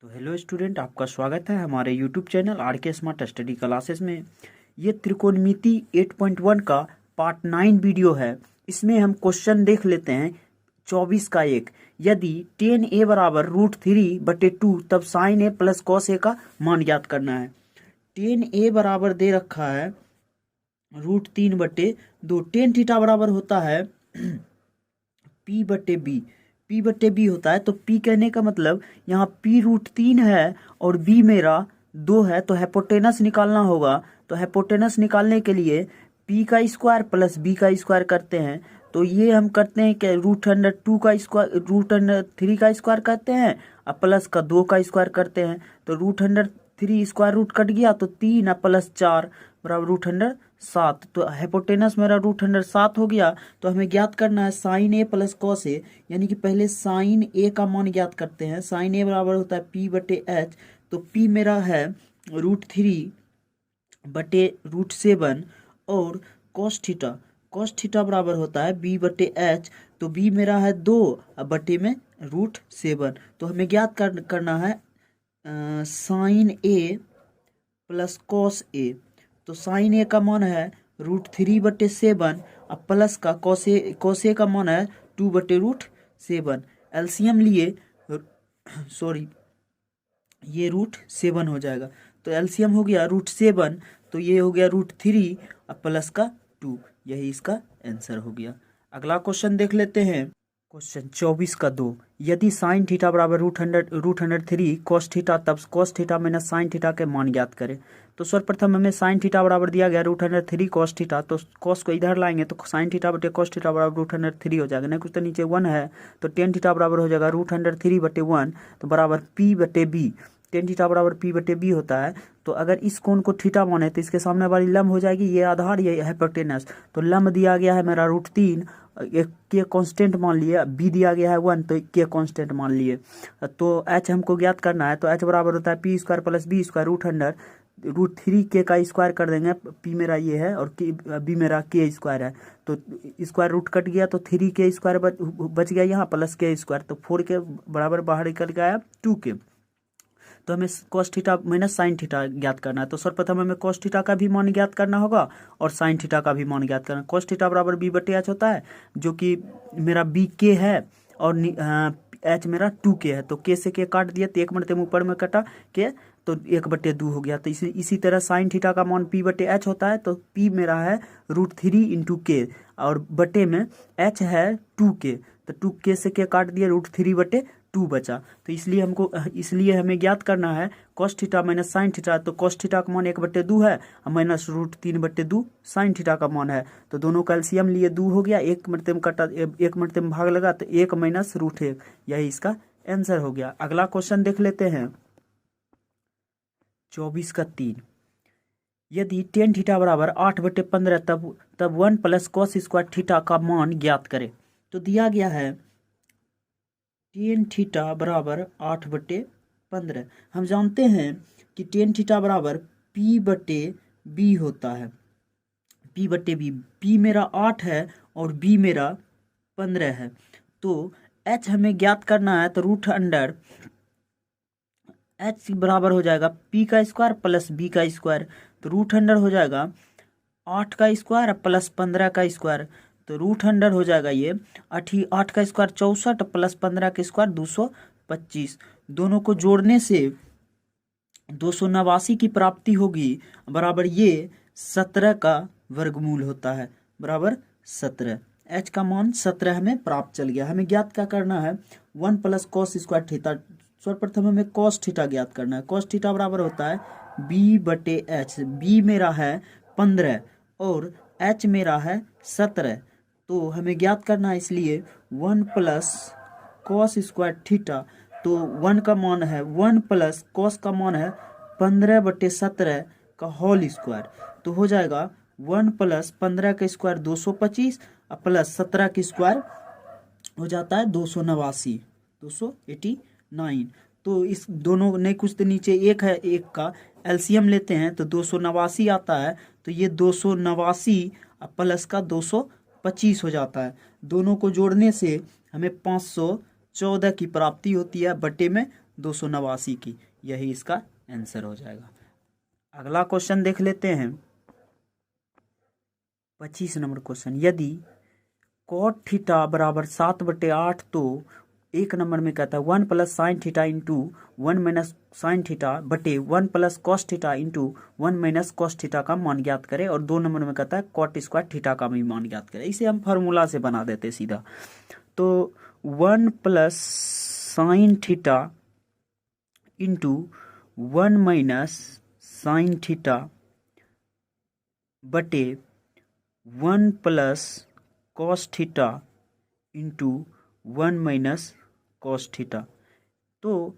तो hello student, आपका स्वागत है हमारे यूट्यूब चैनल आर के स्मार्ट स्टडी क्लासेस में। ये त्रिकोणमिति 8.1 का पार्ट 9 वीडियो है। इसमें हम क्वेश्चन देख लेते हैं 24 का एक। यदि tan a बराबर √3/2 तब sin a plus cos a का मान ज्ञात करना है। tan a बराबर दे रखा है √3/2। tan थीटा बराबर होता है p/b। p/b होता है, तो p कहने का मतलब यहाँ p √3 है और b मेरा 2 है, तो हाइपोटेनस निकालना होगा। तो हाइपोटेनस निकालने के लिए p का स्क्वायर प्लस b का स्क्वायर करते हैं। तो ये हम करते हैं कि √2 का स्क्वायर √3 का स्क्वायर करते हैं और प्लस का 2 का स्क्वायर करते हैं। तो √3 स्क्वायर रूट कट गया तो 3 और प्लस 4 बराबर √7। तो हाइपोटेनस मेरा √7 हो गया। तो हमें ज्ञात करना है sign A plus cos A, यानी कि पहले साइन ए का मान ज्ञात करते हैं। साइन ए बराबर होता है p/h। तो p मेरा है √3/√7 और कॉस थीटा बराबर होता है b/h। तो b मेरा है 2 और बटे में √7। तो हमें ज्ञात करना है sign A plus cos A. तो साइन ए का मान है √3/7 और प्लस का कॉस ए का मान है 2/√7। एलसीएम लिए ये √7 हो जाएगा। तो एलसीएम हो गया √7, तो ये हो गया √3 और प्लस का 2। यही इसका आंसर हो गया। अगला क्वेश्चन देख लेते हैं। क्वेश्चन 24 का 2। यदि साइन थीटा बराबर √3 कॉस थीटा तब cos theta minus sine theta के मान ज्ञात करें। तो सर्वप्रथम हमें साइन थीटा बराबर दिया गया √3 कॉस थीटा। तो कॉस को इधर लाएंगे तो साइन थीटा बटे कॉस थीटा बराबर √3 हो जाएगा। नहीं कुछ तो नीचे 1 है, तो tan थीटा बराबर हो जाएगा √3/1 तो बराबर p/b। tan थीटा बराबर p/b होता है। तो अगर इस कोण को थीटा माने तो इसके सामने वाली लंब हो जाएगी, ये आधार ये हाइपोटेनस। तो लंब दिया गया है मेरा √3, एक के कांस्टेंट मान लिए, बी दिया गया है 1 तो के कांस्टेंट मान लिए। तो एच हमको ज्ञात करना है। तो एच बराबर होता है p² प्लस b² √3 के का स्क्वायर कर देंगे। p मेरा ये है और b मेरा k² है। तो स्क्वायर रूट कट गया तो 3k² बच गया यहाँ प्लस k²। तो 4 के बराबर बाहर निकल गया 2k। तो हमें cos theta minus sine theta ज्ञात करना है। तो सर्वप्रथम हमें cos थीटा का भी मान ज्ञात करना होगा और साइन थीटा का भी मान ज्ञात करना। cos थीटा बराबर b/h होता है, जो कि मेरा bk है और h मेरा 2k है। तो k से k काट दिया तो एक मरते ऊपर में कटा k, तो 1/2 हो गया। तो इसी तरह साइन थीटा का मान p/h होता है। तो p मेरा है √3 × k और बटे में h है 2k। तो 2k से k काट दिया √3/2 बचा। तो इसलिए हमें ज्ञात करना है cos theta minus sine theta. तो cos थीटा का मान 1/2 है और माइनस √3/2 साइन थीटा का मान है। तो दोनों का एलसीएम लिए 2 हो गया, एक मरते में कटा, एक मरते में भाग लगा तो 1 - √1। यही इसका आंसर हो गया। अगला क्वेश्चन देख लेते हैं 24 का 3। यदि tan थीटा बराबर 8/15 तब 1 प्लस cos² थीटा का मान ज्ञात करें। तो दिया गया है tan थीटा बराबर 8/15। हम जानते हैं कि tan थीटा बराबर p/b होता है। p/b, p मेरा 8 है और b मेरा 15 है। तो h हमें ज्ञात करना है। तो h बराबर हो जाएगा p² प्लस b का स्क्वायर। तो √100 हो जाएगा 8 का स्क्वायर प्लस 15 का स्क्वायर। तो √100 हो जाएगा ये 8 का स्क्वायर 64 प्लस 15 का स्क्वायर 225। दोनों को जोड़ने से 289 की प्राप्ति होगी, बराबर ये 17 का वर्गमूल होता है, बराबर 17। h का मान 17 हमें प्राप्त चल गया। हमें ज्ञात क्या करना है 1 प्लस cos² थीटा। सर्वप्रथम हमें cos थीटा ज्ञात करना है। cos थीटा बराबर होता है b/h। b मेरा है 15 और h मेरा है 17। तो हमें ज्ञात करना है, इसलिए 1 प्लस cos² थीटा। तो 1 का मान है 1 प्लस cos का मान है 15/17 का होल स्क्वायर। तो हो जाएगा 1 प्लस 15 का स्क्वायर 225 और प्लस 17 का स्क्वायर हो जाता है 289। तो इस दोनों ने कुछ तो नीचे एक है, एक का एलसीएम लेते हैं तो 289 आता है। तो ये 289 प्लस का 225 हो जाता है। दोनों को जोड़ने से हमें 514 की प्राप्ति होती है, बटे में 289 की, यही इसका आंसर हो जाएगा। अगला क्वेश्चन देख लेते हैं 25 नंबर क्वेश्चन। यदि कॉट थीटा बराबर 7/8 तो एक नंबर में कहता है 1 plus sine theta into 1 minus sine theta बटे 1 plus cos theta into 1 minus cos theta का मान ज्ञात करें, और 2 नंबर में कहता है कॉट स्क्वायर थीटा का भी मान ज्ञात करें। इसे हम फार्मूला से बना देते सीधा। तो 1 plus sine theta into 1 minus sine theta बटे 1 plus cos theta into 1 minus cos theta. तो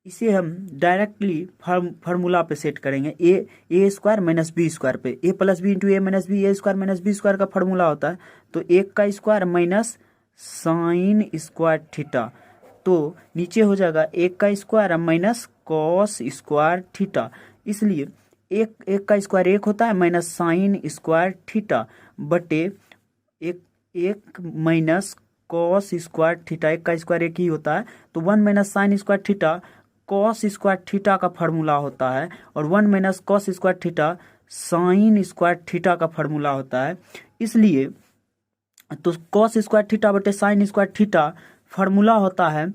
इसे हम डायरेक्टली फार्मूला पे सेट करेंगे। ए स्क्वायर माइनस बी स्क्वायर पे, ए प्लस बी इंटू ए माइनस बी, ए स्क्वायर माइनस बी स्क्वायर का फार्मूला होता है। तो 1 का square minus sine square theta, तो नीचे हो जाएगा 1 का square minus cos square theta. इसलिए एक का स्क्वायर 1 होता है माइनस साइन स्क्वायर थीटा बटे एक माइनस कॉस स्क्वायर थीटा। 1 का स्क्वायर 1 ही होता है, तो 1 minus sine square theta cos square theta का फार्मूला होता है, और 1 minus cos square theta sine square theta का फार्मूला होता है। इसलिए तो कॉस स्क्वायर थीटा बटे साइन स्क्वायर थीटा फार्मूला होता है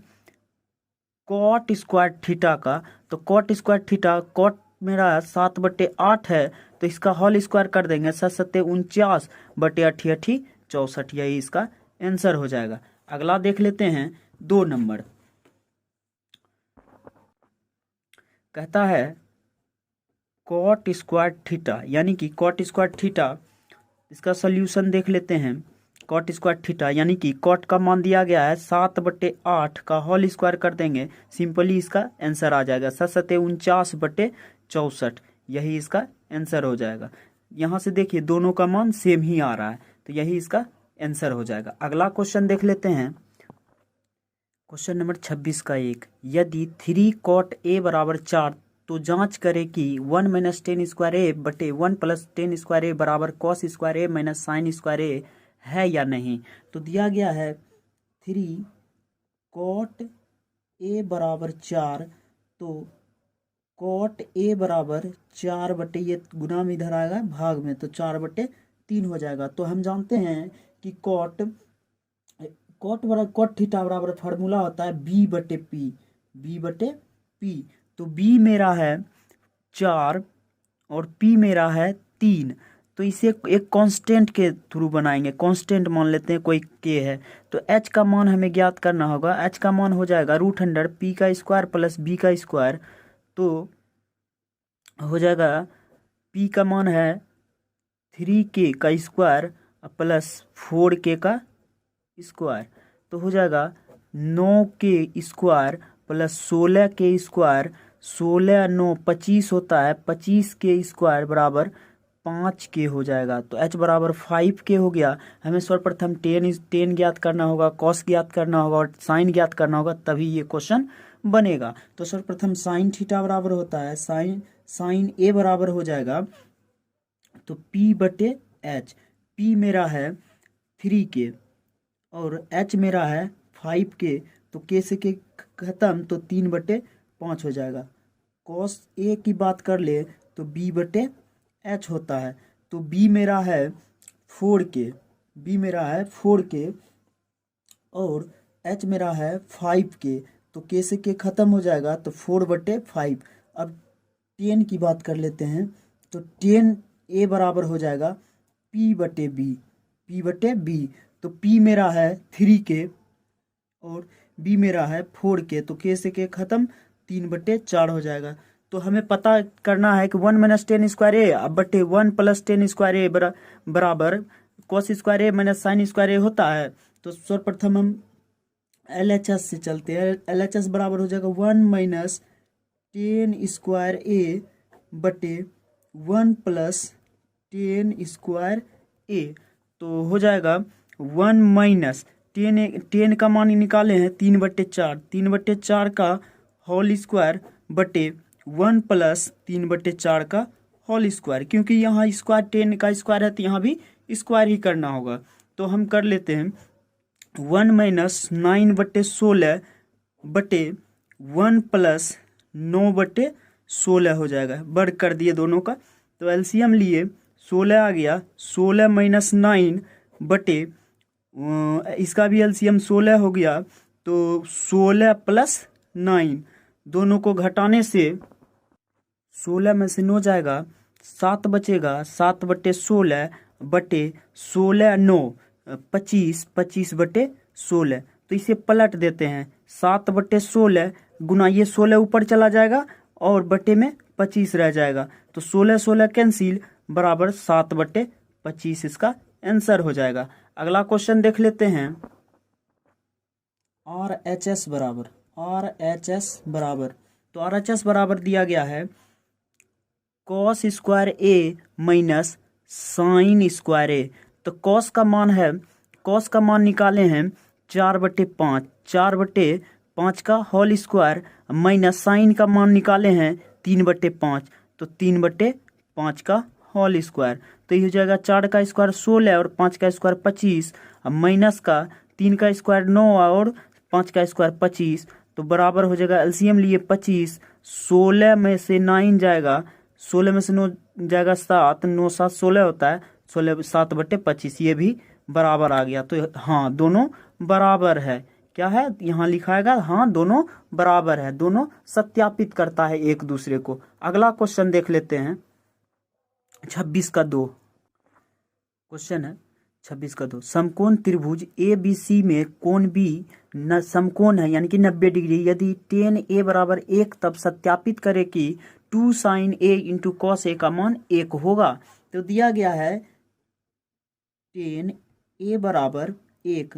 कॉट स्क्वायर थीटा का। तो कॉट स्क्वायर थीटा, कॉट मेरा 7/8 है, तो इसका होल स्क्वायर कर देंगे, 7×7 बटे 88 64, यही इसका आंसर हो जाएगा। अगला देख लेते हैं 2 नंबर। कहता है कॉट स्क्वायर थीटा, यानी कि कॉट स्क्वायर थीटा, इसका सोल्यूशन देख लेते हैं। कॉट स्क्वायर थीटा यानी कि कॉट का मान दिया गया है 7/8 का होल स्क्वायर कर देंगे, सिंपली इसका आंसर आ जाएगा 7×7 = 64, यही इसका आंसर हो जाएगा। यहाँ से देखिए दोनों का मान सेम ही आ रहा है, तो यही इसका आंसर हो जाएगा। अगला क्वेश्चन देख लेते हैं, क्वेश्चन नंबर 26 का 1। यदि 3 cot a बराबर 4 तो जांच करें कि 1 माइनस टेन स्क्वायर ए बटे 1 प्लस टेन स्क्वायर ए बराबर कॉस स्क्वायर ए माइनस साइन स्क्वायर ए है या नहीं। तो दिया गया है 3 cot a बराबर 4, तो cot a बराबर 4 बटे, ये गुना में इधर आएगा भाग में, तो 4/3 हो जाएगा। तो हम जानते हैं कि cot थीटा बराबर फार्मूला होता है b/p। तो b मेरा है 4 और p मेरा है 3, तो इसे एक कांस्टेंट के थ्रू बनाएंगे। कांस्टेंट मान लेते हैं, कोई k है, तो h का मान हमें ज्ञात करना होगा। h का मान हो जाएगा √100 p² प्लस b का स्क्वायर, तो हो जाएगा p का मान है 3k का स्क्वायर प्लस 4k का स्क्वायर, तो हो जाएगा 9k square plus 16k square, 16 9 25 होता है, 25k स्क्वायर बराबर 5k हो जाएगा। तो h बराबर 5k हो गया। हमें सर्वप्रथम टेन ज्ञात करना होगा, कॉस ज्ञात करना होगा और साइन ज्ञात करना होगा, तभी ये क्वेश्चन बनेगा। तो सर्वप्रथम साइन थीटा बराबर होता है साइन ए बराबर हो जाएगा तो p/h। p मेरा है 3k और h मेरा है 5k, तो k से k खत्म, तो 3/5 हो जाएगा। cos a की बात कर ले तो b/h होता है, तो b मेरा है 4k और h मेरा है 5k, तो k से k खत्म हो जाएगा, तो 4/5। अब 10 की बात कर लेते हैं, तो 10a बराबर हो जाएगा p/b। तो p मेरा है 3k और b मेरा है 4k, तो k से k खत्म, 3/4 हो जाएगा। तो हमें पता करना है कि 1 माइनस टेन स्क्वायर ए बटे 1 प्लस टेन स्क्वायर ए बराबर कॉस स्क्वायर ए माइनस साइन स्क्वायर ए होता है। तो सर्वप्रथम हम LHS से चलते हैं। LHS बराबर हो जाएगा 1 माइनस टेन स्क्वायर ए बटे 1 प्लस टेन स्क्वायर ए, तो हो जाएगा 1 माइनस टेन का मान निकाले हैं 3/4 का होल स्क्वायर बटे 1 प्लस 3/4 का होल स्क्वायर, क्योंकि यहाँ स्क्वायर 10 का स्क्वायर है तो यहाँ भी स्क्वायर ही करना होगा। तो हम कर लेते हैं 1 माइनस 9/16 बटे 1 प्लस 9/16 हो जाएगा, वर्ग कर दिए दोनों का। तो एलसीएम लिए 16 आ गया, 16 माइनस 9 बटे इसका भी एलसीएम 16 हो गया, तो 16 प्लस 9 दोनों को घटाने से 16 में से 9 जाएगा, 7 बचेगा, 7/16 बटे 16 9 25, 25/16। तो इसे पलट देते हैं, 7/16 गुना ये 16 ऊपर चला जाएगा और बटे में 25 रह जाएगा, तो 16 16 कैंसिल बराबर 7/25 इसका आंसर हो जाएगा। अगला क्वेश्चन देख लेते हैं। RHS बराबर तो RHS बराबर दिया गया है कॉस स्क्वायर ए माइनस साइन स्क्वायर ए। तो कॉस का मान निकाले हैं 4/5, 4/5 का होल स्क्वायर माइनस साइन का मान निकाले हैं 3/5, तो 3/5 का होल स्क्वायर। तो ये हो जाएगा 4 का स्क्वायर 16 और 5 का स्क्वायर 25, माइनस का 3 का स्क्वायर 9 और 5 का स्क्वायर 25, तो बराबर हो जाएगा एलसीएम लिए 25, 16 में से 9 जाएगा, 16 में से 9 जाएगा 7, 9 7 16 होता है, 16 7/25 ये भी बराबर आ गया। तो हाँ दोनों बराबर है, क्या है यहाँ लिखाएगा, हाँ दोनों बराबर है, दोनों सत्यापित करता है एक दूसरे को। अगला क्वेश्चन देख लेते हैं 26 का 2 क्वेश्चन है। 26 का 2, समकोण त्रिभुज ABC में कोण B न समकोण है यानी कि 90 डिग्री। यदि tan A बराबर 1 तब सत्यापित करें कि 2 sin A into cos A का मान 1 होगा। तो दिया गया है tan A बराबर 1,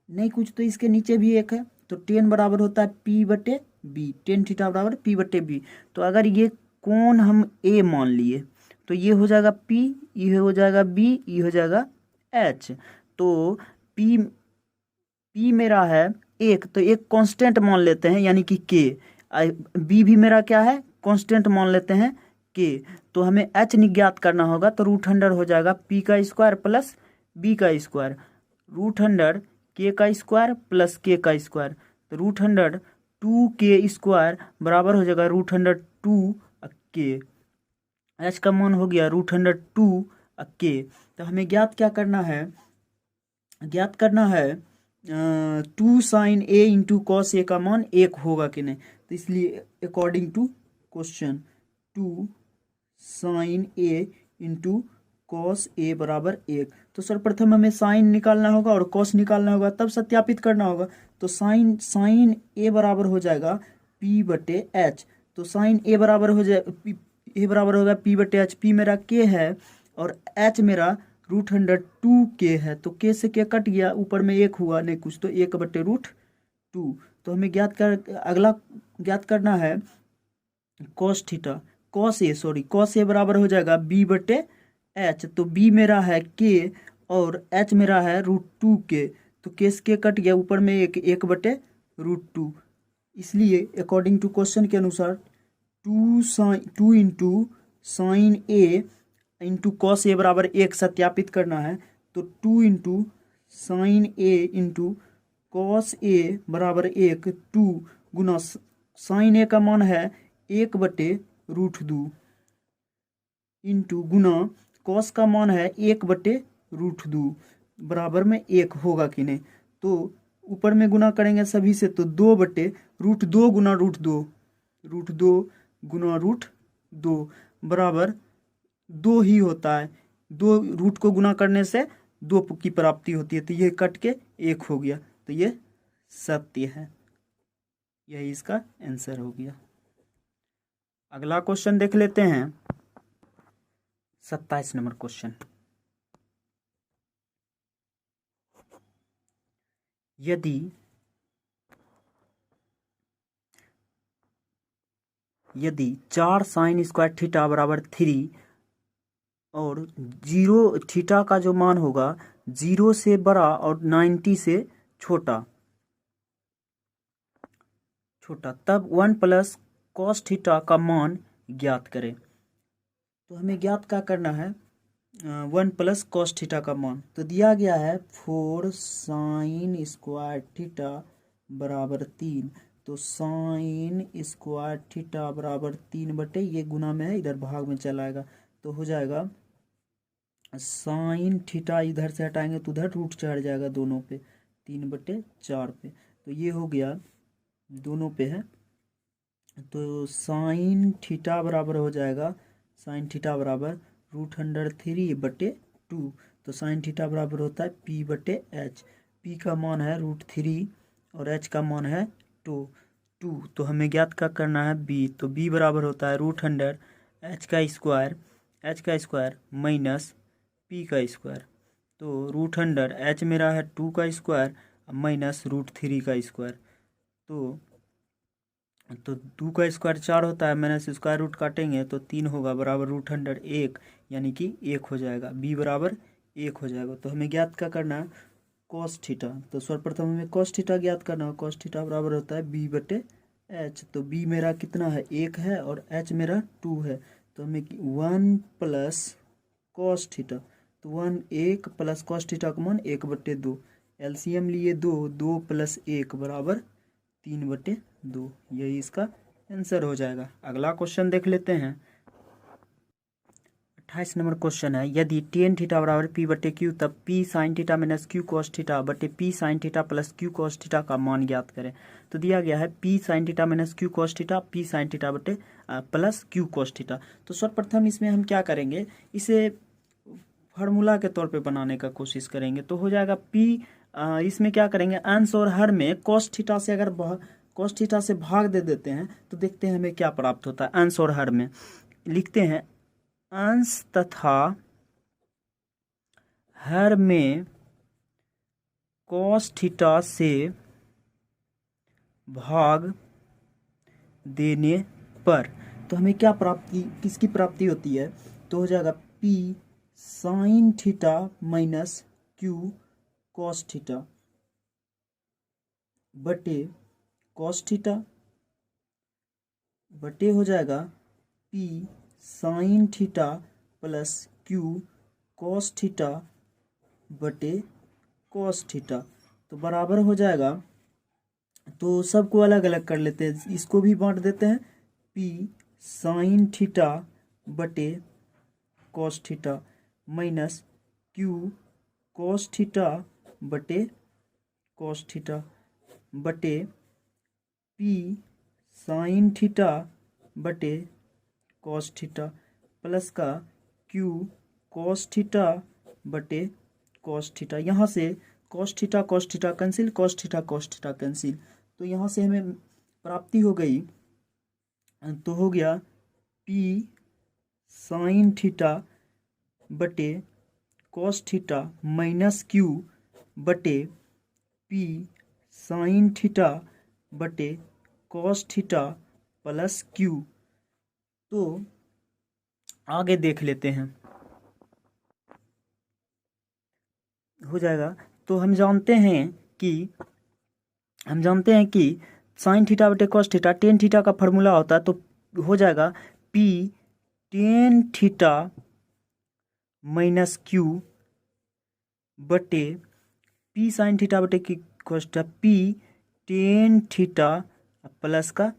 नहीं कुछ तो इसके नीचे भी 1 है, तो tan बराबर होता है P/B, tan थीटा बराबर P/B। तो अगर ये कोण हम A मान लिए तो ये हो जाएगा P, ये हो जाएगा B, ये हो जाएगा H। तो P मेरा है 1, तो एक कांस्टेंट मान लेते हैं यानी कि K। B भी मेरा क्या है, कांस्टेंट मान लेते हैं K। तो हमें H ज्ञात करना होगा, तो √100 हो जाएगा P का स्क्वायर प्लस B का स्क्वायर, √100 K का स्क्वायर प्लस K का स्क्वायर, तो √100 2K स्क्वायर बराबर हो जाएगा √100 2K। H का मान हो गया √100 2K। तो हमें ज्ञात करना है 2 sine A into cos A का मान 1 होगा कि नहीं। तो इसलिए according to question 2 sine A into cos A बराबर 1। तो सर्वप्रथम हमें साइन निकालना होगा और कॉस निकालना होगा, तब सत्यापित करना होगा। तो साइन A बराबर हो जाएगा P/H। तो साइन A बराबर हो जाए A बराबर होगा P/H। P मेरा K है और H मेरा √100 2K है, तो K से K कट गया, ऊपर में 1 हुआ नहीं कुछ, तो 1/√2। तो हमें अगला ज्ञात करना है कॉस A बराबर हो जाएगा B/H। तो B मेरा है K और H मेरा है √2K, तो K से K कट गया, ऊपर में 1/√2। इसलिए अकॉर्डिंग टू क्वेश्चन के अनुसार 2 into sine A into cos A बराबर 1 सत्यापित करना है। तो 2 into sine A into cos A बराबर 1, 2 गुना साइन A का मान है 1/√2 इंटू गुना कॉस का मान है 1/√2 बराबर में 1 होगा कि नहीं। तो ऊपर में गुना करेंगे सभी से, तो 2/√2 गुना √2, √2 गुना √2 बराबर 2 ही होता है। 2 रूट को गुना करने से 2 की प्राप्ति होती है, तो ये कट के 1 हो गया, तो ये सत्य है, यही इसका आंसर हो गया। अगला क्वेश्चन देख लेते हैं 27 नंबर क्वेश्चन। यदि 4 साइन स्क्वायर थीटा बराबर 3 और 0 थीटा का जो मान होगा 0 से बड़ा और 90 से छोटा, तब 1 प्लस कॉस थीटा का मान ज्ञात करें। तो हमें ज्ञात क्या करना है 1 प्लस कॉस थीटा का मान। तो दिया गया है 4 साइन स्क्वायर थीटा बराबर 3। तो साइन स्क्वायर थीटा बराबर 3 ये गुना में है, इधर भाग में चला आएगा, तो हो जाएगा साइन थीटा, इधर से हटाएंगे तो उधर रूट चढ़ जाएगा दोनों पे, 3/4 पे, तो ये हो गया दोनों पे है, तो साइन थीटा बराबर हो जाएगा, साइन थीटा बराबर √3/2, तो साइन थीटा बराबर होता है P/H। P का मान है √3 और H का मान है 2, तो हमें ज्ञात क्या करना है B, तो B बराबर होता है √100 H का स्क्वायर माइनस P का स्क्वायर, तो √100 H मेरा है 2 का स्क्वायर माइनस √3 का स्क्वायर, तो 2 का स्क्वायर 4 होता है, मैंने से स्क्वायर रूट काटेंगे तो 3 होगा, बराबर √100 1, यानी कि 1 हो जाएगा, b बराबर 1 हो जाएगा। तो हमें ज्ञात क्या करना है cos थीटा, तो सर्वप्रथम हमें cos थीटा ज्ञात करना है, cos थीटा बराबर होता है B/H, तो b मेरा कितना है 1 है और h मेरा 2 है, तो हमें 1 प्लस cos थीटा, तो 1 प्लस cos थीटा का मान 1/2, एलसीएम लिए 2 प्लस 1 बराबर 3/2, यही इसका आंसर हो जाएगा। अगला क्वेश्चन देख लेते हैं। 28 नंबर क्वेश्चन है, यदि tan थीटा बराबर P/Q तब P sin theta minus Q cos theta बटे P sin theta plus Q cos theta का मान ज्ञात करें। तो दिया गया है P sin theta minus Q cos theta, P sin theta बटे प्लस Q cos थीटा। तो सर्वप्रथम इसमें हम क्या करेंगे, इसे फार्मूला के तौर पे बनाने का कोशिश करेंगे, तो हो जाएगा P, इसमें क्या करेंगे अंश और हर में cos थीटा से अगर cos थीटा से भाग दे देते हैं तो देखते हैं हमें क्या प्राप्त होता है। अंश और हर में लिखते हैं अंश तथा हर में cos थीटा से भाग देने पर, तो हमें क्या प्राप्ति, किसकी प्राप्ति होती है, तो हो जाएगा P sin theta minus Q cos theta बटे cos थीटा बटे हो जाएगा P sin theta plus Q cos theta बटे cos थीटा, तो बराबर हो जाएगा, तो सबको अलग अलग कर लेते हैं, इसको भी बांट देते हैं, P sin थीटा बटे cos theta minus Q cos theta बटे cos थीटा बटे P sin थीटा बटे cos थीटा प्लस का Q cos थीटा बटे cos थीटा, यहाँ से cos theta cancel, cos theta cancel, तो यहाँ से हमें प्राप्ति हो गई, तो हो गया P sin थीटा बटे cos थीटा माइनस Q बटे P sin थीटा बटे cos थीटा प्लस Q। तो आगे देख लेते हैं, हो जाएगा, तो हम जानते हैं कि साइन थीटा बटे cos थीटा tan थीटा का फॉर्मूला होता है, तो हो जाएगा P tan theta minus Q बटे P साइन थीटा बटे cos theta, P tan theta plus का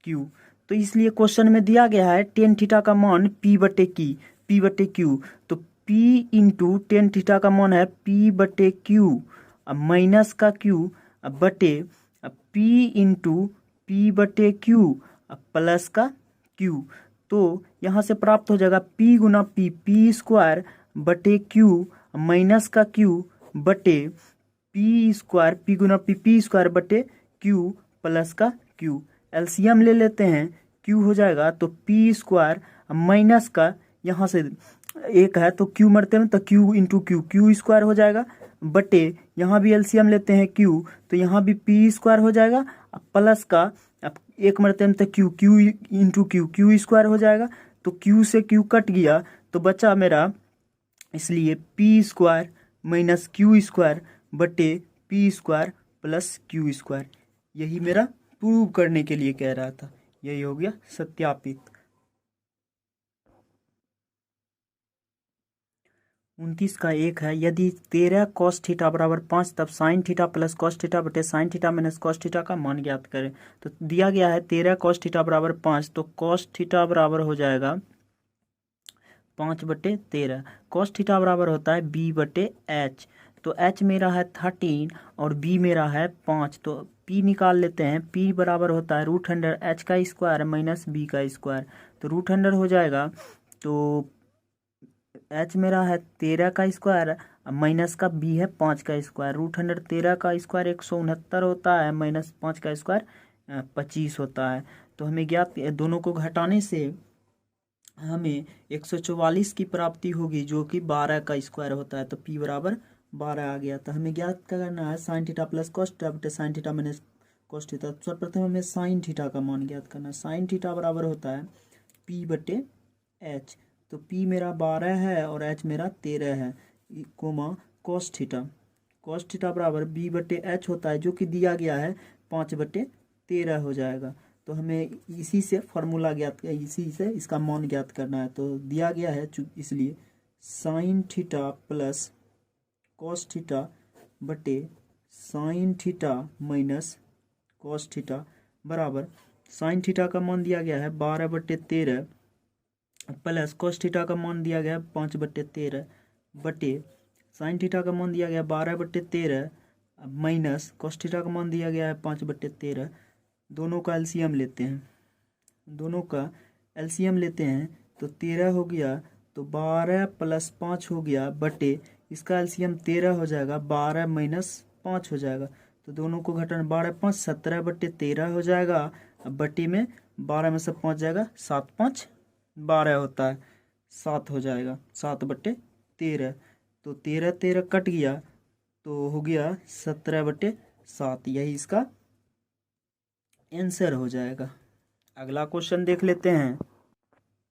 Q। तो इसलिए क्वेश्चन में दिया गया है tan थीटा का मान P/Q, तो P इंटू टेन थीटा का मान है P/Q माइनस का Q बटे P इंटू P/Q प्लस का Q। तो यहाँ से प्राप्त हो जाएगा P गुना P स्क्वायर बटे Q माइनस का Q बटे P स्क्वायर, P गुना P स्क्वायर बटे Q प्लस का Q। एलसीएम ले लेते हैं, Q हो जाएगा तो P स्क्वायर माइनस का, यहाँ से एक है तो Q मरते हैं तो Q इंटू Q स्क्वायर हो जाएगा बटे, यहाँ भी एलसीएम लेते हैं Q, तो यहाँ भी P स्क्वायर हो जाएगा प्लस का, अब एक मरते हैं तो Q इंटू Q स्क्वायर हो जाएगा, तो Q से Q कट गया तो बचा मेरा, इसलिए P square minus Q square बटे P square plus Q square, यही मेरा प्रूव करने के लिए कह रहा था, यही हो गया सत्यापित। 29 का 1 है, यदि 13 cos थीटा बराबर 5 तब sine theta plus cos theta बटे sine theta minus cos theta का मान ज्ञात करें। तो दिया गया है 13 cos थीटा बराबर 5, तो cos थीटा बराबर हो जाएगा 5/13। cos थीटा बराबर होता है b/h। तो h मेरा है 13 और b मेरा है 5, तो p निकाल लेते हैं। p बराबर होता है √100 h का स्क्वायर माइनस b का स्क्वायर, तो √100 हो जाएगा। तो h मेरा है 13 का स्क्वायर माइनस का b है 5 का स्क्वायर। √100 13 का स्क्वायर 169 होता है माइनस 5 का स्क्वायर 25 होता है। तो हमें ज्ञात दोनों को घटाने से हमें 144 की प्राप्ति होगी, जो कि 12 का स्क्वायर होता है। तो p बराबर 12 आ गया। तो हमें ज्ञात करना है sine theta plus cos theta बटे sine theta minus cos theta. सर्वप्रथम हमें साइन थीटा का मान ज्ञात करना है। साइन थीटा बराबर होता है p/h। तो p मेरा 12 है और h मेरा 13 है, comma cos theta. cos theta बराबर b/h होता है, जो कि दिया गया है 5/13 हो जाएगा। तो हमें इसी से फार्मूला इसी से इसका मान ज्ञात करना है। तो दिया गया है, इसलिए sine theta plus cos theta बटे sine theta minus cos theta बराबर साइन थीटा का मान दिया गया है 12/13 प्लस cos थीटा का मान दिया गया है 5/13 बटे साइन थीटा का मान दिया गया 12/13 माइनस cos थीटा का मान दिया गया है 5/13। दोनों का एलसीएम लेते हैं, तो 13 हो गया, तो 12 + 5 हो गया बटे इसका एलसीएम 13 हो जाएगा, 12 - 5 हो जाएगा। तो दोनों को घटाना 12 × 5 17/13 हो जाएगा। अब बटे में 12 में से 5 जाएगा, 7 × 5 12 होता है, 7 हो जाएगा, 7/13। तो 13 कट गया, तो हो गया 17/7। यही इसका आंसर हो जाएगा। अगला क्वेश्चन देख लेते हैं।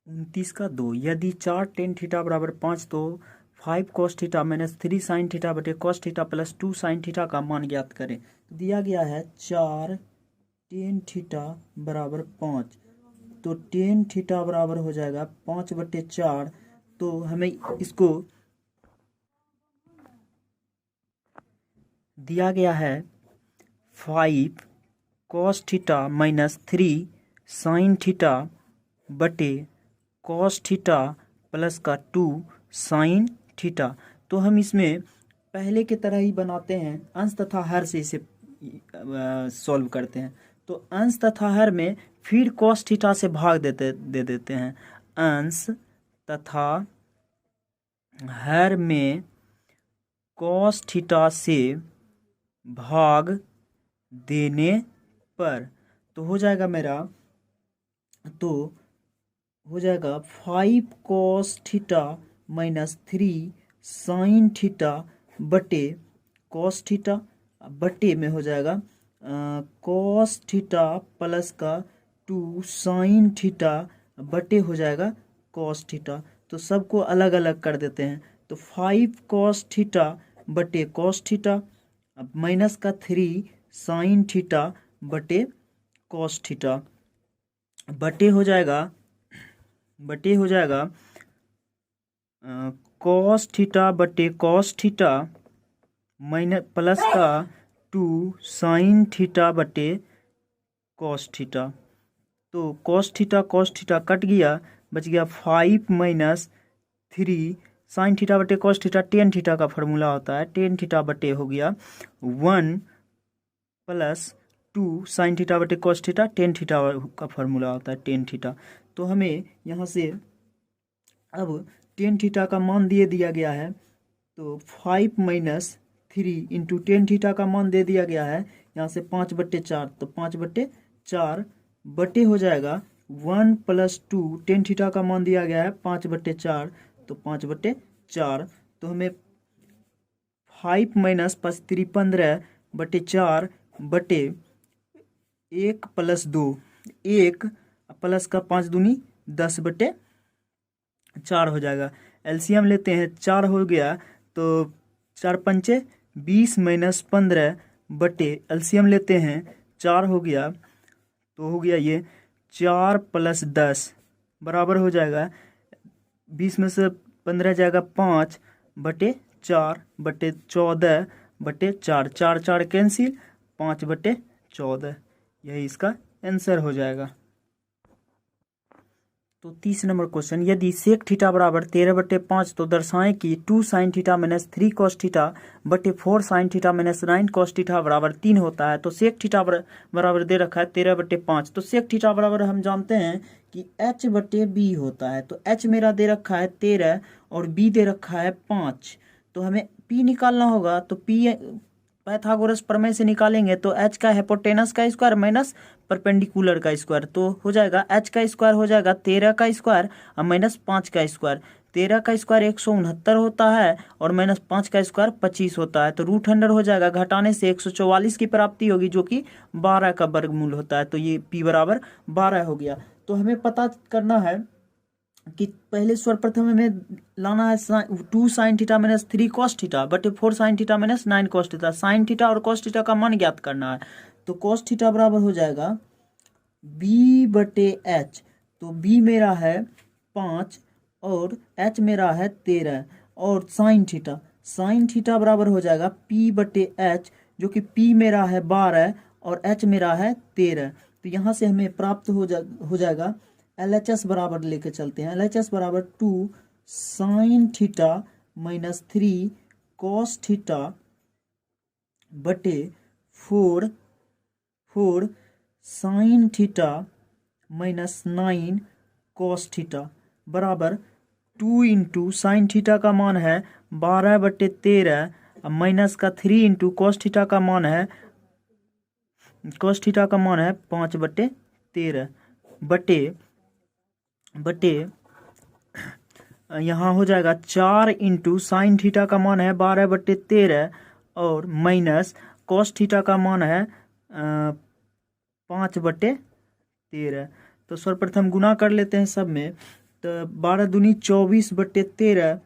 29 का 2, यदि 4 tan थीटा बराबर 5 तो 5 cos theta minus 3 sin theta बटे cos theta plus 2 sin theta का मान ज्ञात करें। तो दिया गया है 4 tan थीटा बराबर 5, तो tan थीटा बराबर हो जाएगा 5/4। तो हमें इसको दिया गया है 5 cos theta minus 3 sin theta बटे cos थीटा प्लस का 2 sin थीटा। तो हम इसमें पहले की तरह ही बनाते हैं, अंश तथा हर से इसे सॉल्व करते हैं। तो अंश तथा हर में फिर cos थीटा से भाग दे देते हैं। अंश तथा हर में cos थीटा से भाग देने पर तो हो जाएगा मेरा, तो हो जाएगा 5 cos theta minus 3 sin theta बटे cos थीटा बटे में हो जाएगा cos थीटा प्लस का 2 sin थीटा बटे हो जाएगा cos थीटा। तो सबको अलग अलग कर देते हैं। तो 5 cos थीटा बटे cos थीटा माइनस का 3 sin थीटा बटे cos थीटा बटे हो जाएगा cos थीटा बटे cos थीटा माइनस प्लस का 2 sin थीटा बटे cos थीटा। तो cos थीटा कट गया, बच गया 5 - 3 sin थीटा बटे cos थीटा tan थीटा का फॉर्मूला होता है। tan थीटा बटे हो गया 1 + 2 sin थीटा बटे cos थीटा tan थीटा का फॉर्मूला होता है tan थीटा। तो हमें यहाँ से अब tan थीटा का मान दिया गया है, तो 5 - 3 इंटू tan थीटा का मान दे दिया गया है यहाँ से 5/4, तो 5/4 बटे हो जाएगा 1 + 2 tan थीटा का मान दिया गया है 5/4, तो 5/4। तो हमें 5 - 5 × 3 15/4 बटे 1 + 2 1 प्लस का 5 दूनी 10/4 हो जाएगा। एलसीएम लेते हैं, 4 हो गया, तो 4 × 5 = 20 - 15 बटे एलसीएम लेते हैं, 4 हो गया, तो हो गया ये 4 + 10 बराबर हो जाएगा 20 में से 15 जाएगा 5, 5/4/14/4, 4 4 कैंसिल, 5/14, यही इसका आंसर हो जाएगा। तो 30 नंबर क्वेश्चन, यदि सेक थीटा बराबर 13/5 तो दर्शाएं कि 2 sign theta minus 3 cos theta बटे 4 sign theta minus 9 cos theta बराबर 3 होता है। तो सेक थीटा बराबर दे रखा है 13/5, तो सेक थीटा बराबर हम जानते हैं कि h/b होता है। तो h मेरा दे रखा है 13 और b दे रखा है 5, तो हमें p निकालना होगा। तो p पाइथागोरस प्रमेय से निकालेंगे तो h का हाइपोटेनस का स्क्वायर माइनस परपेंडिकुलर का स्क्वायर, तो हो जाएगा h का स्क्वायर हो जाएगा 13 का स्क्वायर और माइनस 5 का स्क्वायर। 13 का स्क्वायर 169 होता है और माइनस 5 का स्क्वायर 25 होता है। तो √100 हो जाएगा, घटाने से 144 की प्राप्ति होगी जो कि 12 का वर्गमूल होता है। तो ये p बराबर 12 हो गया। तो हमें पता करना है कि पहले सर्वप्रथम हमें लाना है 2 sign theta minus 3 cos theta बटे 4 sign theta minus 9 cos theta. Sine theta और कॉस थीटा का मान ज्ञात करना है। तो कॉस थीटा बराबर हो जाएगा b/h, तो b मेरा है 5 और h मेरा है 13, और साइन थीटा बराबर हो जाएगा p/h, जो कि p मेरा है 12 और h मेरा है 13। तो यहाँ से हमें प्राप्त हो जाएगा LHS बराबर लेके चलते हैं। LHS बराबर 2 sign theta minus 3 cos theta बटे 4 sign theta minus 9 cos theta बराबर 2 इंटू साइन थीटा का मान है 12/13 माइनस का 3 इंटू कॉस थीटा का मान है 5/13 बटे यहाँ हो जाएगा 4 इंटू साइन थीटा का मान है 12/13 और माइनस कॉस थीटा का मान है 5/13। तो सर्वप्रथम गुना कर लेते हैं सब में। तो 12 दूनी 24/13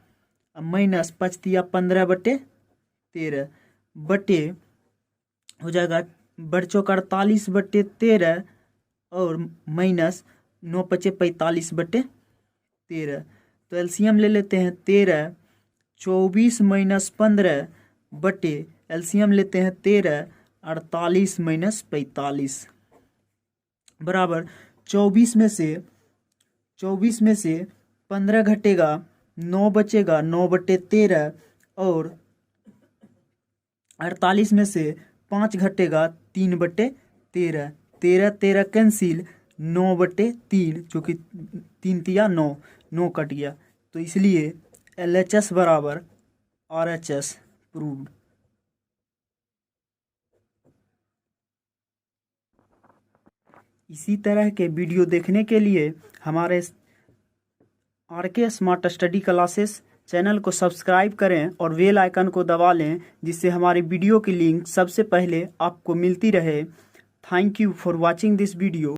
माइनस 5 दिया 15/13 बटे हो जाएगा बढ़ चौक 48/13 और माइनस 9 × 45/13। तो एलसीएम ले लेते हैं 13, 24 माइनस 15 बटे एलसीएम लेते हैं 13, 48 माइनस 45 बराबर 24 में से 15 घटेगा 9 बचेगा 9/13 और 48 में से 5 घटेगा 3/13, 13 कैंसिल 9/3, जो कि 3 तिया 9 कट गया। तो इसलिए LHS बराबर RHS प्रूव्ड। इसी तरह के वीडियो देखने के लिए हमारे RK smart study classes channel को सब्सक्राइब करें और बेल आइकन को दबा लें, जिससे हमारी वीडियो की लिंक सबसे पहले आपको मिलती रहे। Thank you for watching this video.